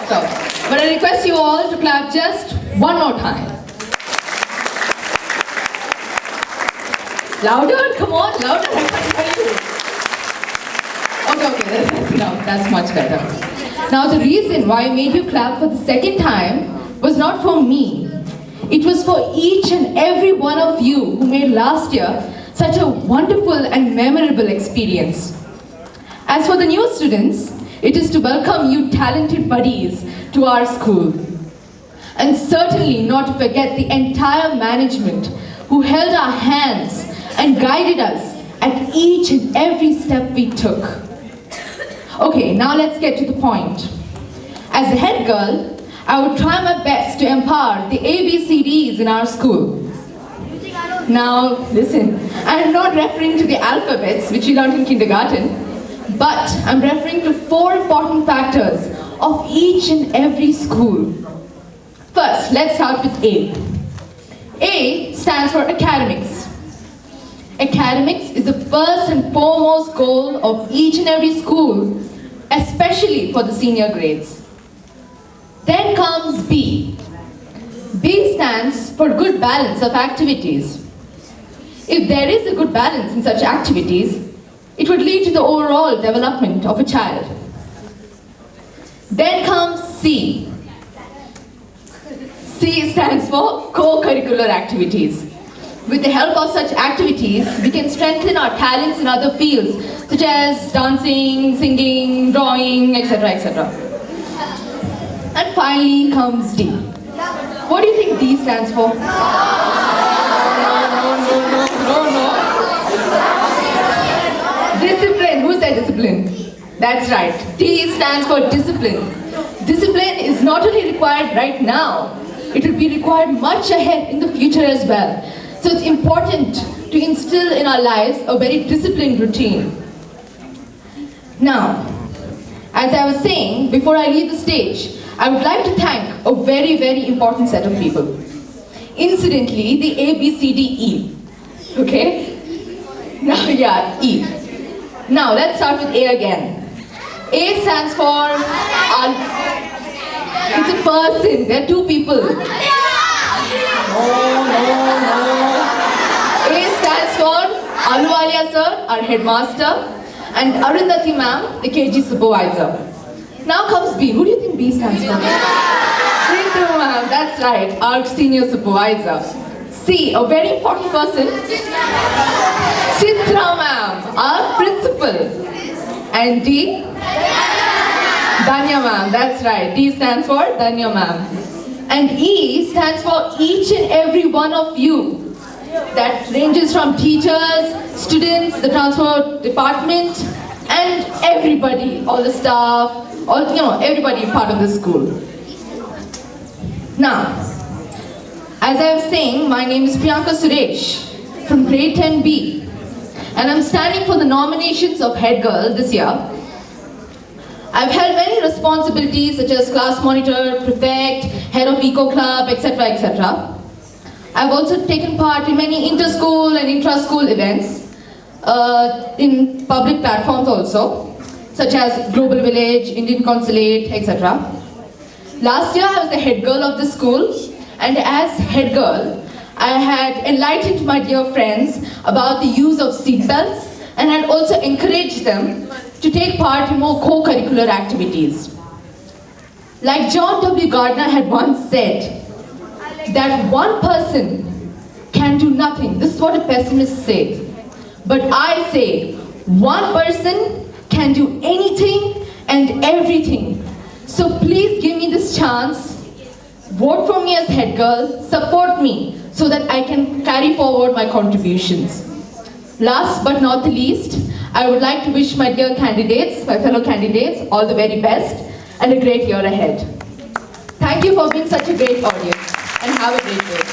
stop. But I request you all to clap just one more time. Louder, come on, louder, I can't hear you. Okay, that's enough, that's much better. Now the reason why I made you clap for the second time was not for me. It was for each and every one of you who made last year such a wonderful and memorable experience. As for the new students, it is to welcome you talented buddies to our school. And certainly not to forget the entire management who held our hands and guided us at each and every step we took. Okay, now let's get to the point. As a head girl, I would try my best to empower the ABCDs in our school. Now, listen, I am not referring to the alphabets which we learned in kindergarten, but I'm referring to 4 important factors of each and every school. First, let's start with A. A stands for academics. Academics is the first and foremost goal of each and every school, especially for the senior grades. Then comes B. B stands for good balance of activities. If there is a good balance in such activities, it would lead to the overall development of a child. Then comes C. C stands for co-curricular activities. With the help of such activities, we can strengthen our talents in other fields, such as dancing, singing, drawing, etc., etc. And finally comes D. What do you think D stands for? No. Discipline. Who said discipline? That's right. D stands for discipline. Discipline is not only required right now, it will be required much ahead in the future as well. So it's important to instill in our lives a very disciplined routine. Now, as I was saying, before I leave the stage, I would like to thank a very, very important set of people. Incidentally, the ABCDE. Okay? Now, yeah, E. Now, let's start with A again. A stands for... it's a person. There are 2 people. No. A stands for Aluwalia sir, our headmaster, and Arundhati ma'am, the KG supervisor. Now comes B. Who do you think B stands for? Sindhu ma'am, that's right, our senior supervisor. C, a very important person, Chitra ma'am, our principal. And D, Danya ma'am, that's right, D stands for Danya ma'am. And E stands for each and every one of you. That ranges from teachers, students, the transport department, and everybody, all the staff, everybody part of the school. Now, as I was saying, my name is Priyanka Suresh from grade 10B, and I'm standing for the nominations of Head Girl this year. I've held many responsibilities such as class monitor, prefect, head of eco club, etc., etc. I've also taken part in many inter-school and intra-school events in public platforms also, such as Global Village, Indian Consulate, etc. Last year I was the head girl of the school, and as head girl, I had enlightened my dear friends about the use of seatbelts and had also encouraged them to take part in more co-curricular activities. Like John W. Gardner had once said, that one person can do nothing. This is what a pessimist says. But I say, one person can do anything and everything. So please give me this chance. Vote for me as head girl. Support me so that I can carry forward my contributions. Last but not the least, I would like to wish my dear candidates, my fellow candidates, all the very best and a great year ahead. Thank you for being such a great audience. And have a great day.